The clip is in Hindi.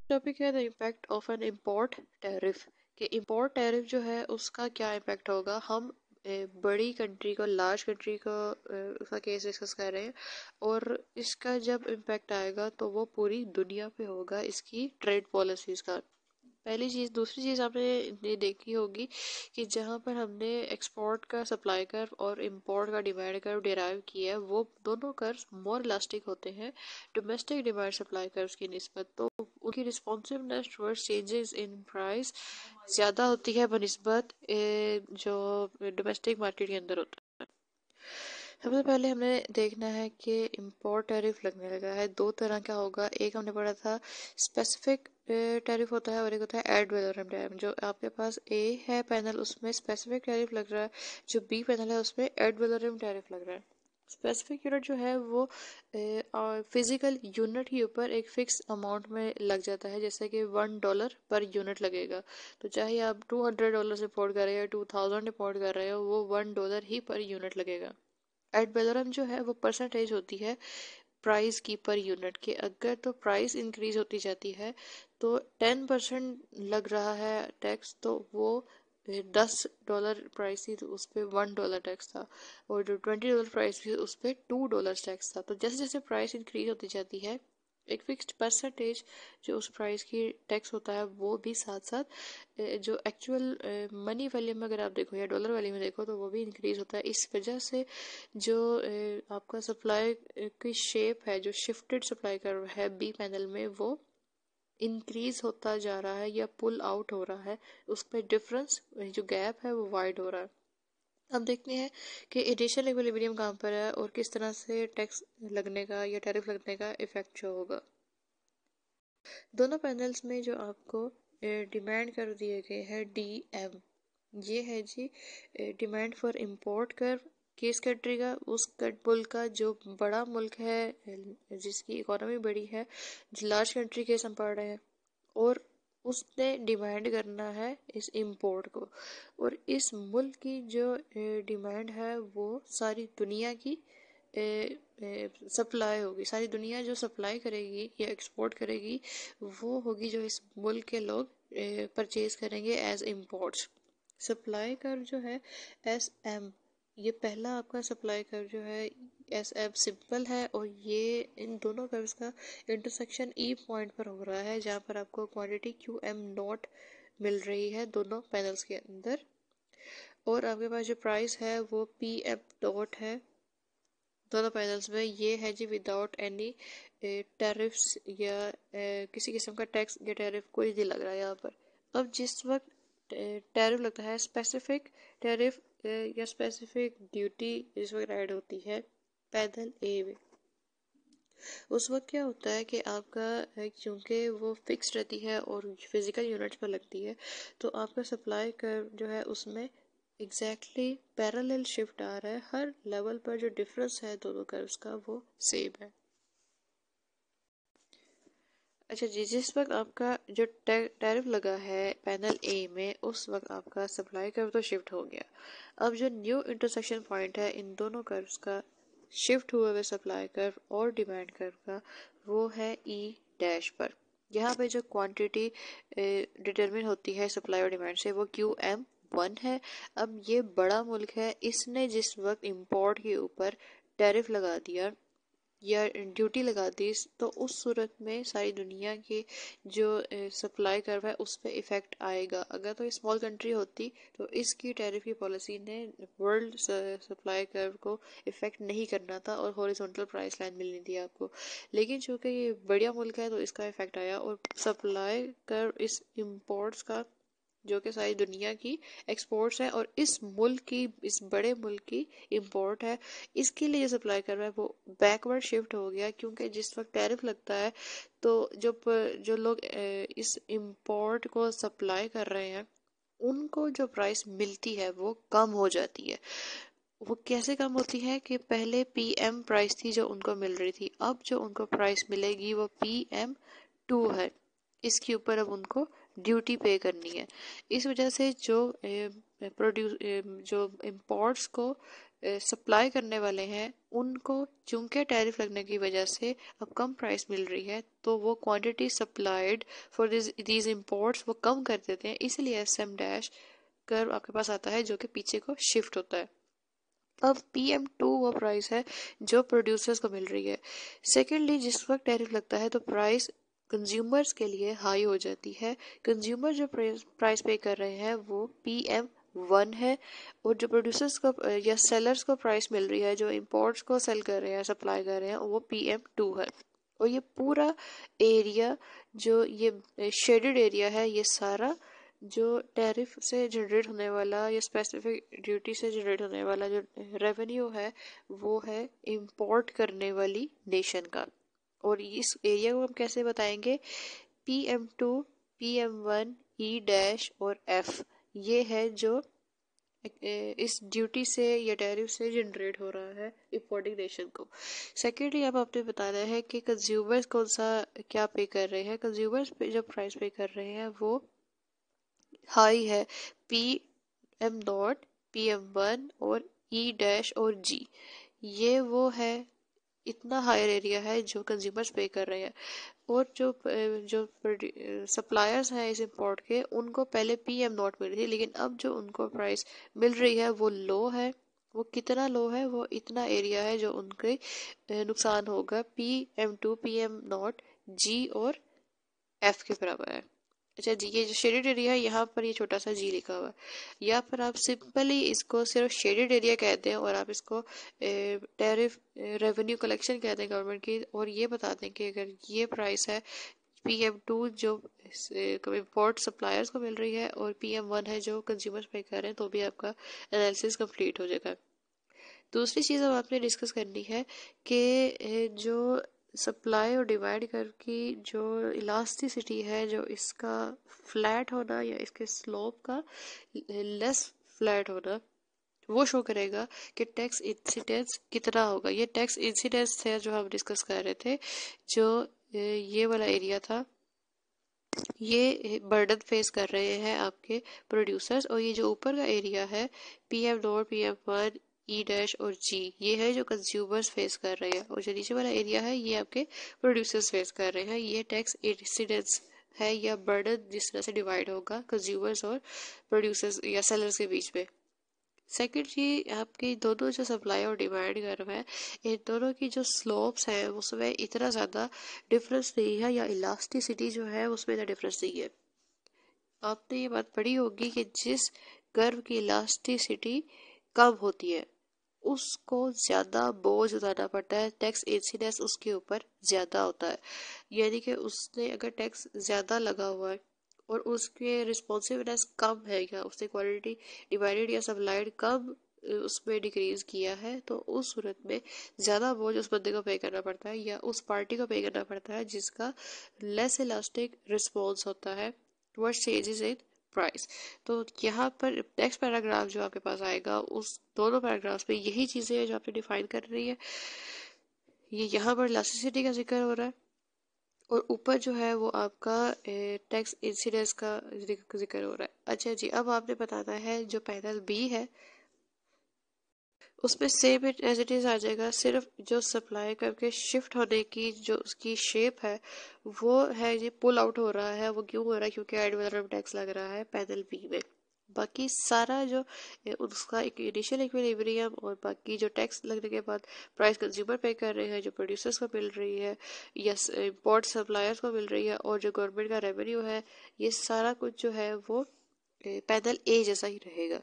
टॉपिक है the impact of N import tariff कि इम्पोर्ट टैरिफ जो है उसका क्या इम्पैक्ट होगा। हम बड़ी कंट्री को, लार्ज कंट्री को उसका केस डिस्कस कर रहे हैं और इसका जब इम्पैक्ट आएगा तो वो पूरी दुनिया पे होगा इसकी ट्रेड पॉलिसीज़ का। पहली चीज़। दूसरी चीज़ आपने ये देखी होगी कि जहाँ पर हमने एक्सपोर्ट का सप्लाई कर्व और इंपोर्ट का डिमांड कर्व डिराइव किया है वो दोनों कर्व मोर इलास्टिक होते हैं डोमेस्टिक डिमांड सप्लाई कर्व्स की निस्बत। तो उनकी responsiveness towards changes in price ज़्यादा होती है बनिस्बत जो डोमेस्टिक मार्केट के अंदर होता है। सबसे पहले हमें देखना है कि इम्पोर्ट टैरिफ लगने लगा है। दो तरह का होगा, एक हमने पढ़ा था स्पेसिफिक टैरिफ होता है और एक होता है एड वैलोरम टैरिफ। जो आपके पास ए है पैनल उसमें स्पेसिफिक टैरिफ लग रहा है, जो बी पैनल है उसमें एड वैलोरम टैरिफ लग रहा है। स्पेसिफिक यूनिट जो है वो फिजिकल यूनिट के ऊपर एक फिक्स अमाउंट में लग जाता है, जैसे कि $1 पर यूनिट लगेगा। तो चाहे आप $200 इम्पोर्ट कर रहे हो, 2000 इम्पोर्ट कर रहे हो, वो $1 ही पर यूनिट लगेगा। एड वैलोरम जो है वो परसेंटेज होती है प्राइस की पर यूनिट के। अगर तो प्राइस इंक्रीज होती जाती है तो 10% लग रहा है टैक्स, तो वो $10 प्राइस थी तो उस पर $1 टैक्स था, और जो $20 प्राइस थी उस पर $2 टैक्स था। तो जैसे जैसे प्राइस इंक्रीज होती जाती है एक फिक्स्ड परसेंटेज जो उस प्राइस की टैक्स होता है वो भी साथ साथ जो एक्चुअल मनी वैल्यू में अगर आप देखो या डॉलर वैल्यू में देखो तो वो भी इंक्रीज होता है। इस वजह से जो आपका सप्लाई की शेप है, जो शिफ्टेड सप्लाई कर्व है बी पैनल में, वो इंक्रीज होता जा रहा है या पुल आउट हो रहा है। उस पर डिफरेंस जो गैप है वो वाइड हो रहा है। अब देखते हैं कि इनिशियल इक्विलिब्रियम कहाँ पर है और किस तरह से टैक्स लगने का या टैरिफ लगने का इफेक्ट शो होगा। दोनों पैनल्स में जो आपको डिमांड कर दिए गए हैं DM, ये है जी डिमांड फॉर इम्पोर्ट कर्व किस कंट्री का, उस मुल्क का जो बड़ा मुल्क है, जिसकी इकोनॉमी बड़ी है, जो लार्ज कंट्री केस हम पढ़ रहे हैं, और उसने डिमांड करना है इस इंपोर्ट को। और इस मुल्क की जो डिमांड है वो सारी दुनिया की सप्लाई होगी। सारी दुनिया जो सप्लाई करेगी या एक्सपोर्ट करेगी वो होगी जो इस मुल्क के लोग परचेज करेंगे एज इम्पोर्ट्स। सप्लाई कर्व जो है SM, ये पहला आपका सप्लाई कर्व जो है SM सिंपल है, और ये इन दोनों कर्व्स का इंटरसेक्शन E पॉइंट पर हो रहा है जहाँ पर आपको क्वांटिटी QM0 मिल रही है दोनों पैनल्स के अंदर। और आपके पास जो प्राइस है वो PM डॉट है दोनों पैनल्स में। ये है जी विदाउट एनी टैरिफ्स या किसी किस्म का टैक्स या टैरिफ कोई नहीं लग रहा है यहाँ पर। अब जिस वक्त टैरिफ लगता है स्पेसिफिक टैरिफ या स्पेसिफिक ड्यूटी जिस वक्त ऐड होती है पैनल A में, उस वक्त क्या होता है कि आपका क्योंकि वो फिक्स रहती है और फिजिकल यूनिट्स पर लगती है, तो आपका सप्लाई कर्व जो है उसमें एग्जैक्टली पैरेलल शिफ्ट आ रहा है। हर लेवल पर जो डिफरेंस है दोनों कर्व्स का वो सेम है। अच्छा जी, जिस वक्त आपका जो टैरिफ लगा है पैनल A में उस वक्त आपका सप्लाई कर्व तो शिफ्ट हो गया। अब जो न्यू इंटरसेक्शन पॉइंट है इन दोनों कर्व्स का शिफ्ट हुए हुए सप्लाई कर्व और डिमांड कर्व का, वो है E' पर। यहाँ पे जो क्वांटिटी डिटरमिन होती है सप्लाई और डिमांड से वो QM1 है। अब ये बड़ा मुल्क है, इसने जिस वक्त इंपोर्ट के ऊपर टैरिफ लगा दिया या ड्यूटी लगा दी, तो उस सूरत में सारी दुनिया की जो सप्लाई कर्व है उस पर इफेक्ट आएगा। अगर तो स्मॉल कंट्री होती तो इसकी टैरिफ की पॉलिसी ने वर्ल्ड सप्लाई कर्व को इफेक्ट नहीं करना था और हॉरिजॉन्टल प्राइस लाइन मिलनी थी आपको। लेकिन चूंकि ये बढ़िया मुल्क है तो इसका इफेक्ट आया और सप्लाई कर्व इस इम्पोर्ट्स का, जो कि सारी दुनिया की एक्सपोर्ट्स है और इस मुल्क की, इस बड़े मुल्क की इंपोर्ट है, इसके लिए जो सप्लाई कर रहा है वो बैकवर्ड शिफ्ट हो गया। क्योंकि जिस वक्त टैरिफ लगता है तो जो लोग इस इंपोर्ट को सप्लाई कर रहे हैं उनको जो प्राइस मिलती है वो कम हो जाती है। वो कैसे कम होती है कि पहले PM प्राइस थी जो उनको मिल रही थी, अब जो उनको प्राइस मिलेगी वो PM2 है। इसके ऊपर अब उनको ड्यूटी पे करनी है। इस वजह से जो प्रोड्यूस जो इम्पोर्ट्स को सप्लाई करने वाले हैं उनको चूंकि टैरिफ लगने की वजह से अब कम प्राइस मिल रही है, तो वो quantity supplied for these imports वो कम कर देते हैं, इसलिए SM डैश कर्व आपके पास आता है जो कि पीछे को शिफ्ट होता है। अब PM2 वो प्राइस है जो प्रोड्यूसर्स को मिल रही है। सेकेंडली, जिस वक्त टैरिफ लगता है तो प्राइस कंज्यूमर्स के लिए हाई हो जाती है। कंज्यूमर जो प्राइस पे कर रहे हैं वो PM1 है, और जो प्रोड्यूसर्स को या सेलर्स को प्राइस मिल रही है, जो इंपोर्ट्स को सेल कर रहे हैं, सप्लाई कर रहे हैं, वो PM2 है। और ये पूरा एरिया जो ये शेडेड एरिया है, ये सारा जो टैरिफ से जनरेट होने वाला या स्पेसिफिक ड्यूटी से जनरेट होने वाला जो रेवेन्यू है, वो है इंपोर्ट करने वाली नेशन का। और इस एरिया को हम कैसे बताएंगे? PM2, PM1, E डैश और F, ये है जो इस ड्यूटी से या टैरिफ से जनरेट हो रहा है इंपोर्टिंग नेशन को। सेकेंडली, अब आपने बताना है कि कंज्यूमर्स कौन सा क्या पे कर रहे हैं। कंज्यूमर्स पे जो प्राइस पे कर रहे हैं वो हाई है, PM0, PM1 और E डैश और G, ये वो है, इतना हायर एरिया है जो कंज्यूमर्स पे कर रहे हैं। और जो सप्लायर्स हैं इस इंपोर्ट के, उनको पहले PM0 मिल रही थी, लेकिन अब जो उनको प्राइस मिल रही है वो लो है। वो कितना लो है? वो इतना एरिया है जो उनके नुकसान होगा PM2, PM0, G और F के बराबर है। अच्छा जी, ये जो शेडेड एरिया है यहाँ पर ये छोटा सा G लिखा हुआ है। यहाँ पर आप सिंपली इसको सिर्फ शेडेड एरिया कहते हैं और आप इसको टैरिफ रेवेन्यू कलेक्शन कहते हैं गवर्नमेंट की, और ये बताते हैं कि अगर ये प्राइस है PM2 जो इंपोर्ट सप्लायर्स को मिल रही है, और PM1 है जो कंज्यूमर्स पे कर रहे हैं, तो भी आपका एनालिसिस कंप्लीट हो जाएगा। दूसरी चीज़ अब आपने डिस्कस करनी है कि जो सप्लाई और डिमांड कर्व की जो इलास्टिसिटी है, जो इसका फ्लैट होना या इसके स्लोप का लेस फ्लैट होना, वो शो करेगा कि टैक्स इंसिडेंस कितना होगा। ये टैक्स इंसिडेंस थे जो हम डिस्कस कर रहे थे, जो ये वाला एरिया था, ये बर्डन फेस कर रहे हैं आपके प्रोड्यूसर्स। और ये जो ऊपर का एरिया है PM0, PM1, E डैश और G, ये है जो कंज्यूमर्स फेस कर रहे हैं। और जो नीचे वाला एरिया है ये आपके प्रोड्यूसर्स फेस कर रहे हैं। ये टैक्स इंसिडेंस है या बर्डन जिस तरह से डिवाइड होगा कंज्यूमर्स और प्रोड्यूसर्स या सेलर्स के बीच में। सेकंड चीज, आपकी दोनों जो सप्लाई और डिमांड कर्व है, इन दोनों की जो स्लोप्स है उसमें इतना ज़्यादा डिफरेंस नहीं है, या इलास्टिसिटी जो है उसमें इतना डिफरेंस नहीं है। आपने ये बात पढ़ी होगी कि जिस कर्व की इलास्टिसिटी कम होती है उसको ज़्यादा बोझ उठाना पड़ता है, टैक्स इंसिडेंस उसके ऊपर ज़्यादा होता है। यानी कि उसने अगर टैक्स ज़्यादा लगा हुआ है और उसके रिस्पॉन्सिवनेस कम है, या उसने क्वालिटी डिवाइडेड या सप्लाइड कम उसमें डिक्रीज किया है, तो उस सूरत में ज़्यादा बोझ उस बंदे को पे करना पड़ता है या उस पार्टी को पे करना पड़ता है जिसका लेस इलास्टिक रिस्पॉन्स होता है टुवर्ड्स चेंजेस इन प्राइस। तो यहाँ पर नेक्स्ट पैराग्राफ जो आपके पास आएगा, उस दोनों पैराग्राफ्स में यही चीज़ें हैं जो आपने डिफाइन कर रही है। ये यहाँ पर इलास्टिसिटी का जिक्र हो रहा है, और ऊपर जो है वो आपका टैक्स इंसिडेंस का जिक्र हो रहा है। अच्छा जी, अब आपने बताना है जो पैनल बी है उसमें सेम एज इट इज आ जाएगा, सिर्फ जो सप्लाई करके शिफ्ट होने की जो उसकी शेप है वो है, ये पुल आउट हो रहा है। वो क्यों हो रहा है? क्योंकि एड वैलोरम टैक्स लग रहा है पैनल बी में। बाकी सारा जो उसका एक इनिशियल इक्विलिब्रियम और बाकी जो टैक्स लगने के बाद प्राइस कंज्यूमर पे कर रहे हैं, जो प्रोड्यूसर्स को मिल रही है या इम्पोर्ट सप्लायर्स को मिल रही है, और जो गवर्नमेंट का रेवेन्यू है, ये सारा कुछ जो है वो पैनल ए जैसा ही रहेगा।